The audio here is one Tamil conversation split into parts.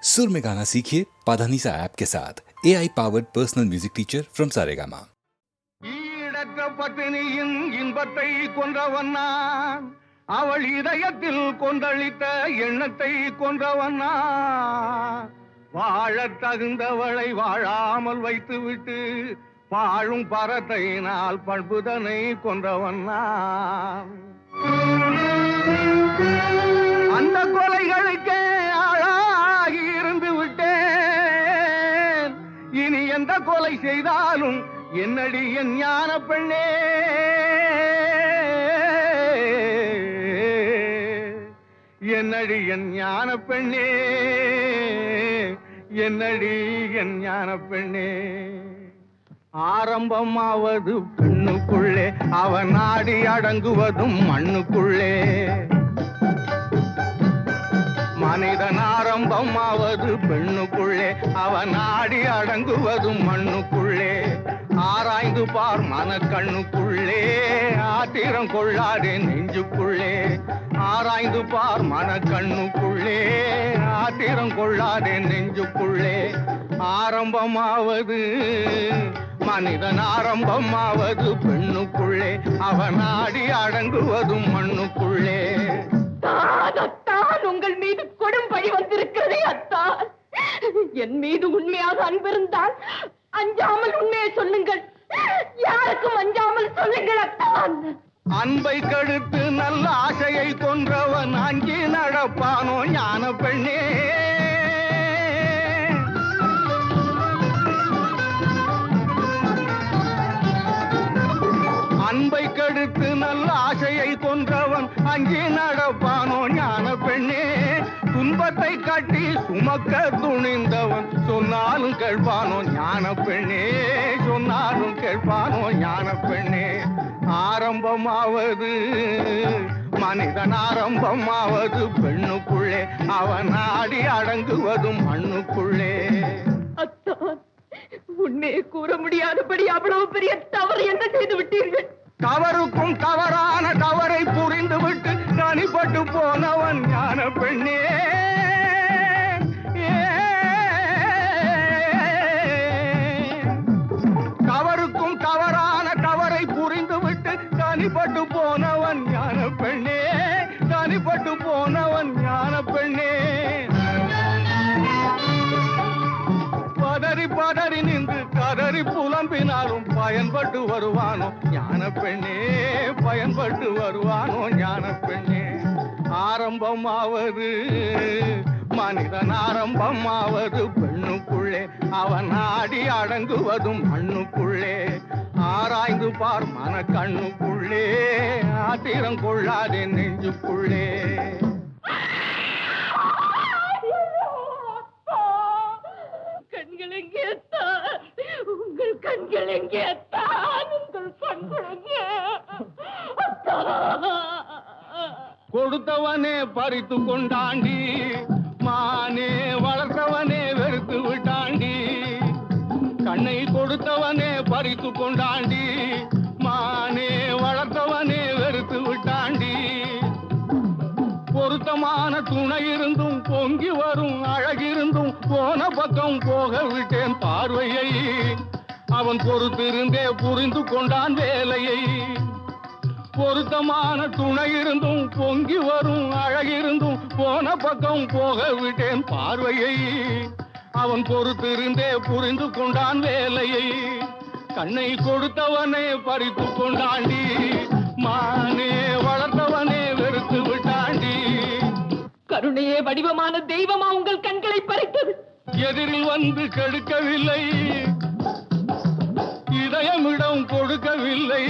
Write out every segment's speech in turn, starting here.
सुर में गाना सीखिए पाधानीसा ऐप के साथ AI powered personal music teacher from Saregama. ஈடற்ற பத்தினியின் இன்பத்தை கொன்றவன் நான், அவள் இதயத்தில் கொந்தளித்த எண்ணத்தை கொன்றவன் நான். வாழத் தகுந்தவளை வாழாமல் வைத்துவிட்டு வாழும் பரத்தையினால் பண்புதனை கொன்றவன் நான். அந்த கொலைகளுக்கே ஆளாகி இருந்து விட்டேன். இனி எந்த கொலை செய்தாலும் என்னடி என் ஞான பெண்ணே, என்னடி என் ஞான பெண்ணே, என்னடி என் ஞான பெண்ணே. ஆரம்பமாவது பெண்ணுக்குள்ளே, அவன் நாடி அடங்குவதும் மண்ணுக்குள்ளே. மனிதன் ஆரம்பமாவது பெண்ணுக்குள்ளே, அவன் நாடி அடங்குவதும் மண்ணுக்குள்ளே. ஆராய்ந்து பார் மனக்கண்ணுக்குள்ளே, ஆத்திரம் கொள்ளாதே நெஞ்சுக்குள்ளே. ஆராய்ந்து பார் மனக்கண்ணுக்குள்ளே, ஆத்திரம் கொள்ளாதே நெஞ்சுக்குள்ளே. ஆரம்பமாவது மனிதன் ஆரம்பமாவது பெண்ணுக்குள்ளே, அவன் நாடி அடங்குவதும் மண்ணுக்குள்ளே. அத்தான், உங்கள் மீது கொடும் பழி வந்திருக்கிறதே அத்தான். என் மீது உண்மையாக அன்பிருந்தால் அஞ்சாமல் உண்மையை சொல்லுங்கள். யாருக்கும் அஞ்சாமல் சொல்லுங்கள் அத்தான். அன்பை கடுத்து நல்ல ஆசையை கொன்றவன் அஞ்சி நடப்பானோ ஞான பெண்ணே. அன்பை கடுத்து நல்ல ஆசையை கொன்றவன் அஞ்சி நடப்பானோ ஞான பெண்ணே. துன்பத்தை கட்டி சுமக்க துணிந்தவன் சொன்னாலும் கேட்பானோ ஞான பெண்ணே, சொன்னாலும் கேட்பானோ ஞான பெண்ணே. ஆரம்பமாவது மனிதன் ஆரம்பமாவது பெண்ணுக்குள்ளே, அவன் நாடி அடங்குவதும் மண்ணுக்குள்ளே. அத்தான், உண்மையை கூற முடியாதபடி அவ்வளவு பெரிய தவறு என்ன செய்து விட்டீர்கள்? தவறுக்கும் தவறான தவறை புரிந்துவிட்டு தனிப்பட்டு போனவன் ஞான பெண்ணே. தவறுக்கும் தவறான தவறை புரிந்துவிட்டு தனிப்பட்டு போனவன் ஞான பெண்ணே, தனிப்பட்டு போனவன் ஞான பெண்ணே. பதறி பதறி நின்று கதறி புலம்பினாலும் பயன்பட்டு வருவானோ ஞான பெண்ணே, பயன்பட்டு வருவானோ ஞான பெண்ணே. ஆரம்பமாவது மனிதன் ஆரம்பமாவது பெண்ணுக்குள்ளே, அவன் நாடி அடங்குவதும் மண்ணுக்குள்ளே. ஆராய்ந்து பார் மனக்கண்ணுக்குள்ளே, ஆத்திரம் கொள்ளாதே நெஞ்சுக்குள்ளே. கண்கள் எங்கே தான்? உங்கள் கண்கள் எங்கே தான்? உங்கள் கண்கள் எங்கே? கொடுத்தவனே பறித்து கொண்டாண்டி, மானே வளர்த்தவனே வெறுத்து விட்டாண்டி. கண்ணை கொடுத்தவனே பறித்து கொண்டாண்டி, மானே வளர்த்தவனே வெறுத்து விட்டாண்டி. பொருத்தமான துணை இருந்தும் பொங்கி வரும் அழகிருந்தும் போன பக்கம் போக விட்டேன் பார்வையை. அவன் பொறுத்திருந்தே புரிந்து கொண்டான் வேலையை. பொருத்தமான துணை இருந்தும் பொங்கி வரும் அழகிருந்தும் போன பக்கம் போக விட்டேன் பார்வையை. அவன் பொறுத்திருந்தே புரிந்து கொண்டான் வேலையை. கண்ணை கொடுத்தவனே பறித்து கொண்டாண்டி, மானே வளர்த்தவனே வெறுத்து விட்டாண்டி. கருணையே வடிவமான தெய்வமா உங்கள் கண்களை பறித்தது? எதிரில் வந்து கெடுக்கவில்லை, இதயமிடம் கொடுக்கவில்லை.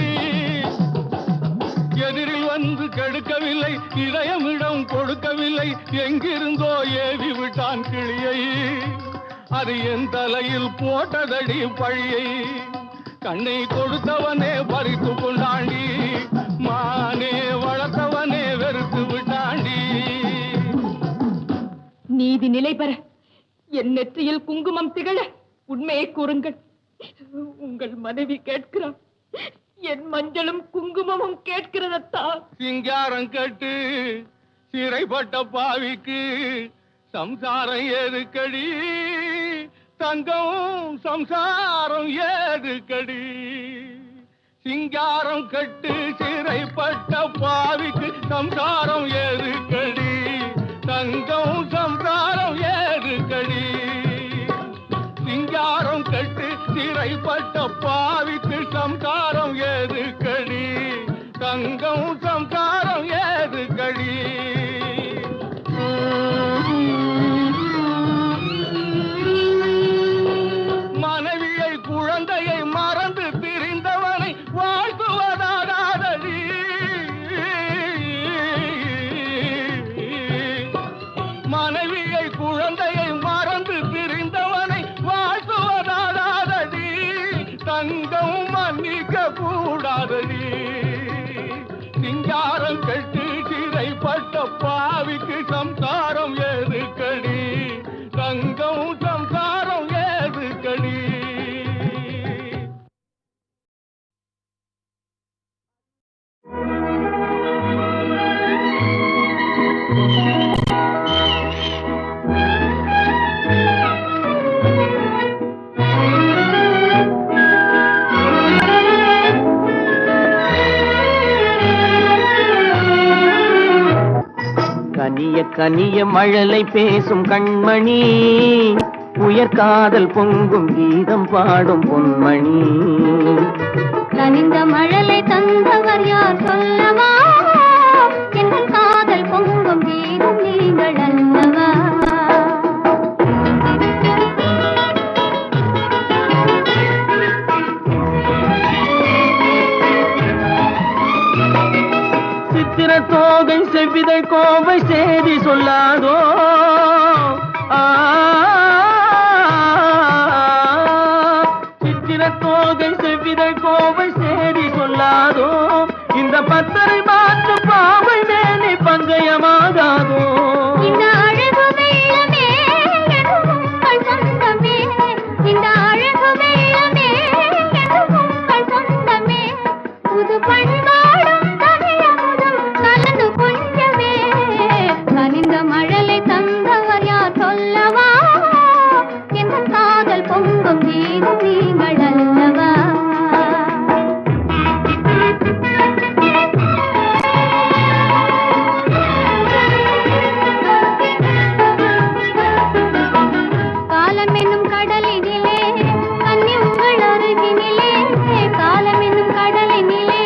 எதிரில் வந்து கெடுக்கவில்லை, இதயமிடம் கொடுக்கவில்லை. எங்கிருந்தோ ஏவி விட்டான் கிளியை, அது என் தலையில் போட்டதடி பழியை. கண்ணை கொடுத்தவனே பறித்து கொண்டாண்டி, மானே வளர்த்தவனே வெறுத்து விட்டாண்டி. நீதி நிலை பெற என் நெற்றியில் குங்குமம் திகழ உண்மையை கூறுங்கள். உங்கள் மனைவி கேட்கிறார், என் மஞ்சளும் குங்குமமும் கேட்கிறதா? சிங்காரம் கட்டு சிறைப்பட்ட பாவிக்கு சம்சாரம் ஏதுக்கடி தங்கம் சம்சாரம் ஏதுக்கடி சிங்காரம் கட்டு சிறைப்பட்ட பாவிக்கு சம்சாரம் ஏதுக்கடி தங்கம் சம்சாரம் ஏதுக்கடி சிங்காரம் கட்டு சிறைப்பட்ட பாவிக்கு சம்சாரம் ஏதுக்கடி தங்கம் சம்சாரம் ஏதுக்கடி மனைவியை குழந்தையை மறந்து பிரிந்தவனை வாழ்த்துவதாதடி மனைவியை குழந்தையை மறந்து பிரிந்தவனை வாழ்த்துவதாதடி தங்கம் மன்னிக்க கூடாதடி சிங்காரம் கட்டு சிறைப்பட்ட பாவிக்கு சம்சாரம் ஏதுக்கடி தங்கம் சம்சாரம் ஏதுக்கடி கனிய கனிய மழலை பேசும் கண்மணி உயர்காதல் பொங்கும் கீதம் பாடும் பொன்மணி கனிந்த மழலை தந்தவர் யார் சொல்லவா எங்கள் காதல் பொங்கும் கீதம் நீங்கள் அல்லவா சித்திர தோகை செவ்விதழ் கோவை செய்தி சொல்லாதோ சித்திர தோகை செவ்விதழ் கோவை செய்தி சொல்லாதோ இந்த பத்தரை மாற்று பாவை மேலே பங்கயமாகாதோ இந்த அழகு வெள்ளமே உங்கள் சொந்தமே இந்த அழகு வெள்ளமே உங்கள் சொந்தமே புது பண்பாடும் தமிழமுதும் கலந்து கொஞ்சமே கனிந்த மழலை தந்தவர் யார் சொல்லவா எங்கள் காதல் பொங்கும் கீதம் நீங்கள் அல்லவா காலம் என்னும் கடலினிலே கன்னி உங்கள் அருகினிலே காலம் என்னும் கடலினிலே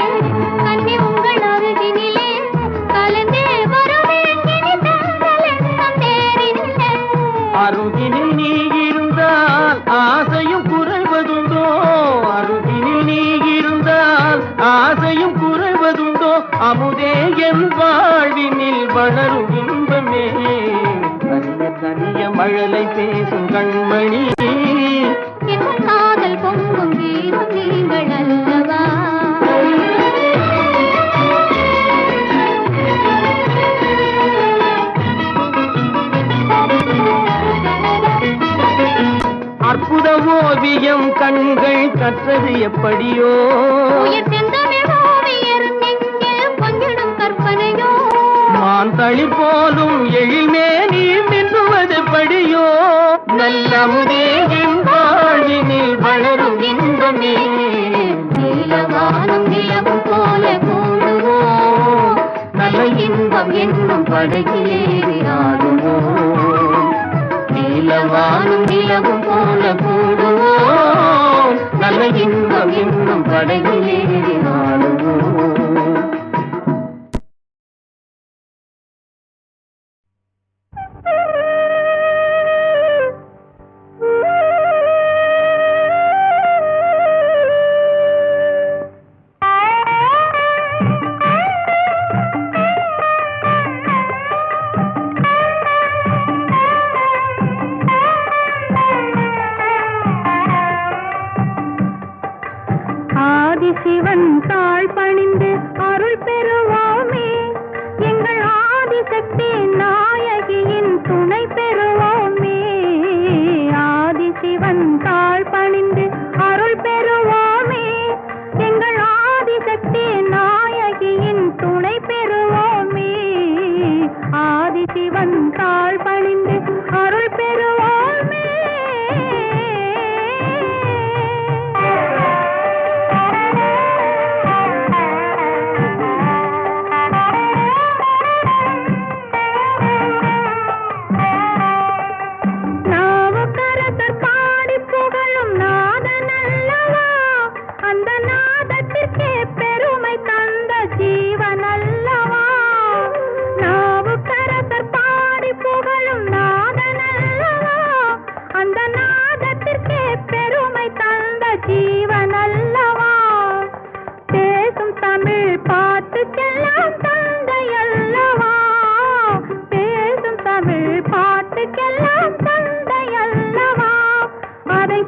கன்னி உங்கள் அருகினிலே கலந்தே வருவேன் இனி தங்கள் எண்ணம் தேரினிலே அருகினில் நீ இருந்தால் ஆசையும் குறைவதுண்டோ அருகினில் நீ இருந்தால் ஆசையும் குறைவதுண்டோ அமுதே என் வாழ்வினில் வளரும் இன்பமே கனிய கனிய மழலை பேசும் கண்மணி எங்கள் காதல் பொங்கும் கீதம் நீங்கள் அல்லவா அற்புத ஓவியம் கண்கள் கற்றது எப்படியோ உயிர் செந்தமிழ் ஓவியர் நெஞ்சில் கொஞ்சிடும் கற்பனையோ மான் தளி போலும் எழில்மே நீ மின்னுவது படியோ நல்ல அமுதே என் வாழ்வினில் வளரும் இன்பமே நீலவானம் நிலவும் போல கூடுவோம் நல்ல இன்பம் என்னும் படகிலேறி ஆடுவோம் நீலவானும் நிலவும் போல கூடுவோம் நல்ல இன்பம் என்னும் படகிலேறி ஆடுவோம் ஆதிசிவன் தாழ் பணிந்து அருள் பெறுவோமே எங்கள் ஆதிசக்தி நாயகியின் துணை பெறுவோமே ஆதிசிவன் தாழ் பணிந்து அருள் பெறுவோமே எங்கள் ஆதிசக்தி நாயகியின் துணை பெறுவோமே ஆதிசிவன் தாழ் பணிந்து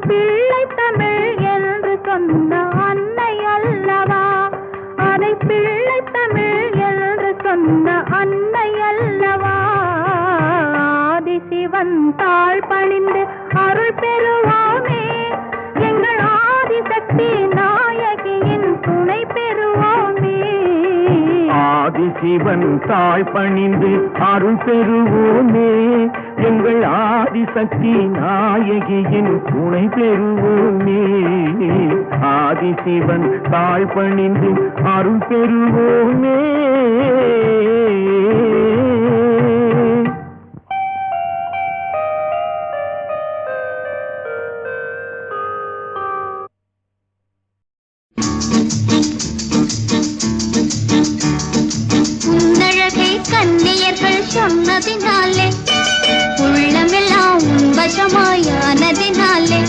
பிள்ளை தமிழ் என்று சொன்ன அன்னை அல்லவா, அதை பிள்ளை தமிழ் என்று சொன்ன அன்னை அல்லவா. ஆதிசிவன் தாழ் பணிந்து அருள் பெறுவோமே, எங்கள் ஆதிசக்தி நாயகியின் துணை பெறுவோமே. ஆதிசிவன் தாழ் பணிந்து அருள் பெறுவோமே, எங்கள் ஆதிசக்தி நாயகியின் துணை பெறுவோமே. ஆதிசிவன் தாழ் பணிந்து அருள் பெறுவோமே. உன்னழகை கன்னியர்கள் சொன்னதினாலே, உள்ளமெல்லாம் உன் வசமாயானதினாலே,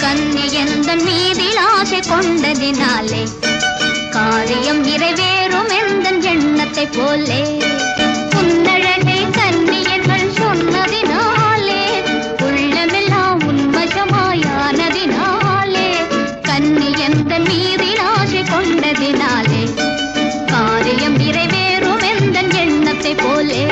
கன்னியந்தன் மீதில் ஆசை கொண்டதினாலே, காரியம் நிறைவேறும் எந்தன் எண்ணத்தை போலே. உன்னழகை கன்னியர்கள் சொன்னதினாலே, உள்ளமெல்லாம் உன் வசமாயானதினாலே, கன்னியந்தன் மீதில் ஆசை கொண்டதினாலே, காரியம் நிறைவேறும் எந்தன் எண்ணத்தை போலே.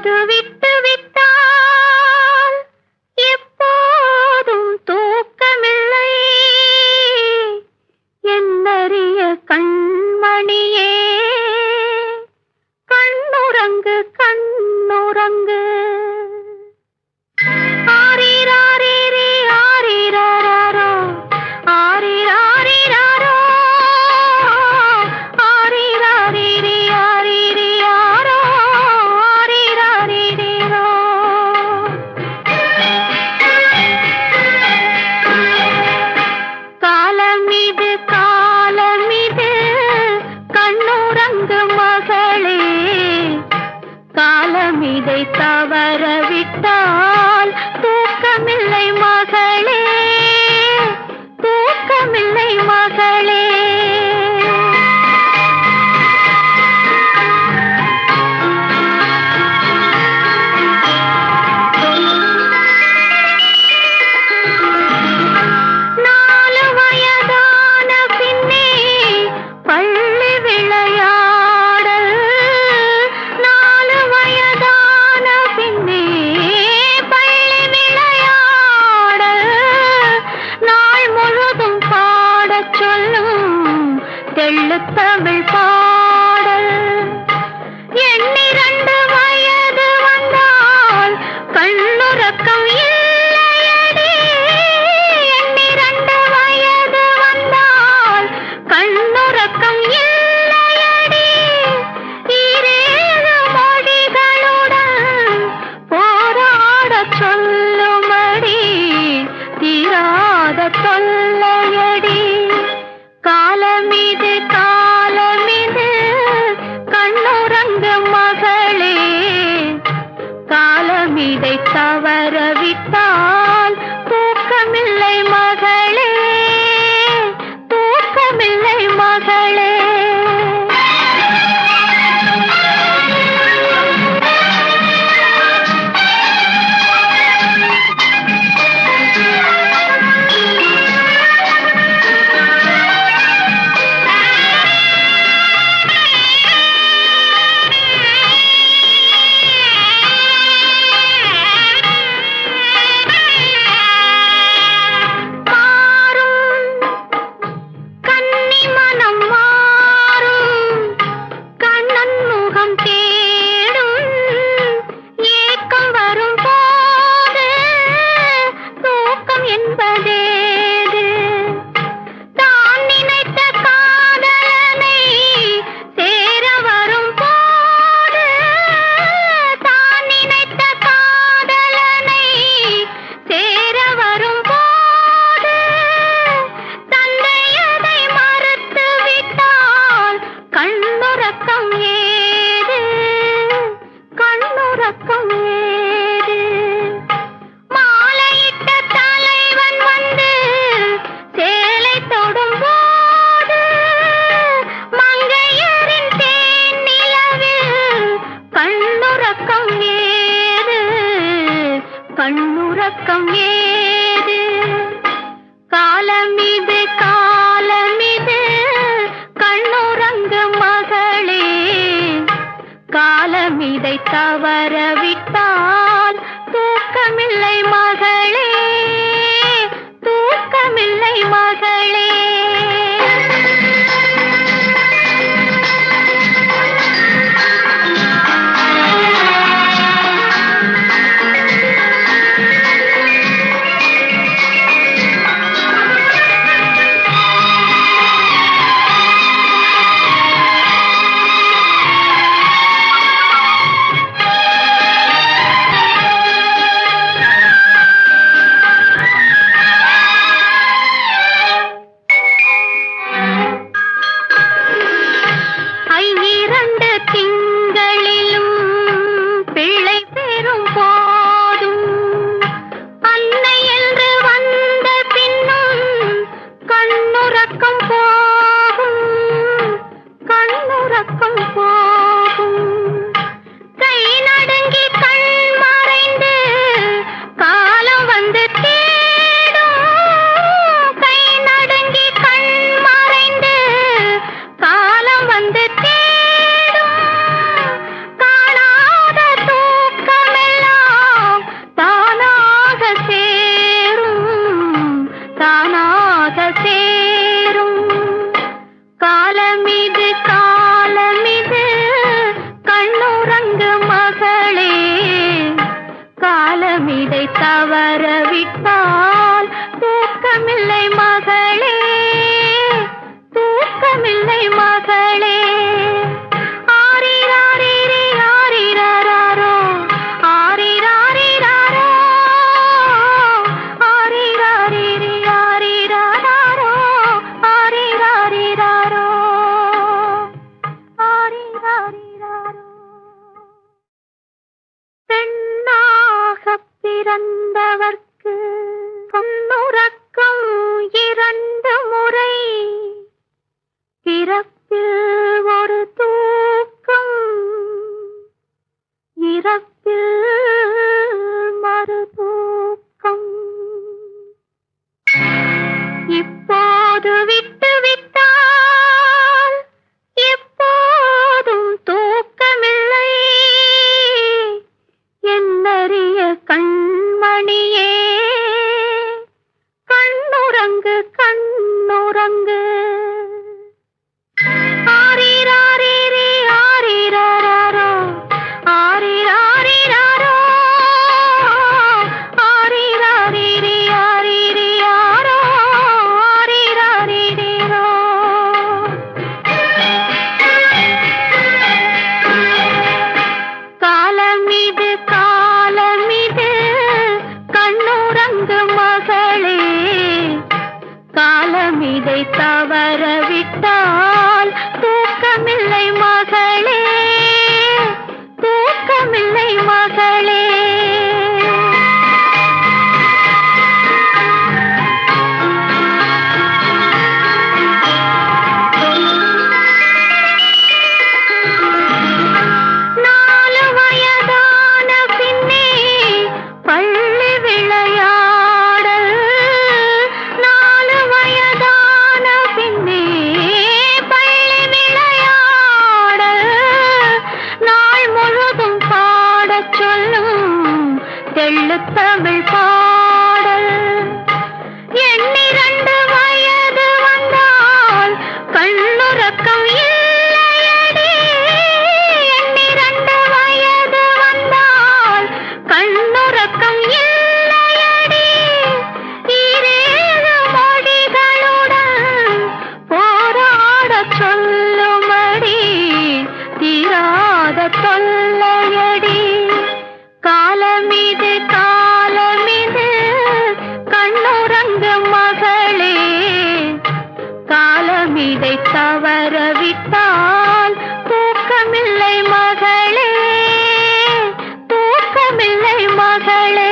இப்போது விட்டு விட்டால் எப்போதும் தூக்கமில்லை என்னறிய கண்மணியே கண்ணுறங்கு கண்ணுறங்கு ஆரிராரிரி ஆரிராரோ ஆரிராரிராரோ ஆரிராரிரி ஆரிரியாரோ ஆரிராரிரிரோ காலமிது காலமிது கண்ணுறங்கு மகளே காலமிதை தவற விட்டால் தூக்கமில்லை மகளே தூக்கமில்லை மகளே நாலு வயதான பின்னே பள்ளி விளையாடல் நாலு வயதான பின்னே பள்ளி விளையாடல் நாள் முழுதும் பாடச் சொல்லும் தெள்ளுத்தமிழ் பாடல் எண்ணிரண்டு வயது வந்தால் கண்ணுறக்கம் இல்லையடி எண்ணிரண்டு வயது வந்தால் கண்ணுறக்கம் இல்லையடி ஈரேழு மொழிகளுடன் போராடச் சொல்லுமடி தீராத தொல்லையடி காலமிது காலமிது கண்ணுறங்கு மகளே காலமிதை தவற விட்டால் தூக்கமில்லை மகளே தூக்கமில்லை மகளே கண்ணுறக்கம் ஏது காலமிது காலமிது கண்ணுறங்கு மகளே காலமிதை தவற விட்டால் தூக்கமில்லை மகளே தூக்கமில்லை மகளே தவறவிட்டால் தூக்கமில்லை மகளே, தூக்கமில்லை மகளே. ஆரிராரிரி ஆரிராரோ, ஆரிராரிராரோ, ஆரிராரிரி ஆரிராரோ, ஆரிராரிராரோ, ஆரிராரிராரோ. பெண்ணாகப் பிறந்தவர்க்கு பொன்னுறக்கம் 2 முறை, பிறப்பில் ஒரு தூக்கம், இறப்பில் மறு தூக்கம். இப்போது விட்டுவிட்டால் எப்போதும் தூக்கமில்லை. என்னறிய கண்மணியே, கண்ணுறங்கு கண்ணுறங்கு. ஆரிராரிரி ஆரிராரோ, ஆரிராரிராரோ, ஆரிராரிரி ஆரிரியாரோ, ஆரிராரிரிரோ. காலமிது காலமிது கண்ணுறங்கு மகளே, காலமிதை தவறவிட்டால் தூக்கமில்லை மகளே, தூக்கமில்லை மகளே. நாலு வயதான பின்னே பள்ளி விளையாடல், 4 வயதான பின்னே பள்ளி விளையாடல். நாள் முழுதும் பாடச் சொல்லும் தெள்ளுத்தமிழ் பாடல். 2 வயது வந்தால் கண்ணுறக்கம் இல்லையடி, 2 வயது வந்தால் கண்ணுறக்கம் இல்லையடி. 7 மொழிகளுடன் போராடச் சொல்லுமடி, தீராத தொல்லையடி. காலமிது காலமிது கண்ணுறங்கு மகளே, காலமிதை தவறவிட்டால் தூக்கமில்லை மகளே, தூக்கமில்லை மகளே.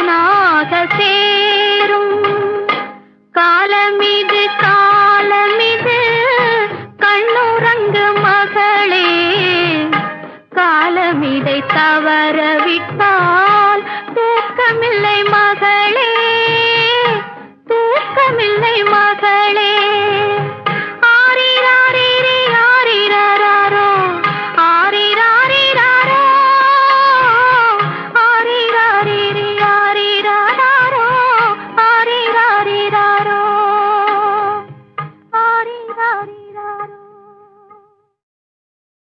நாகசேனை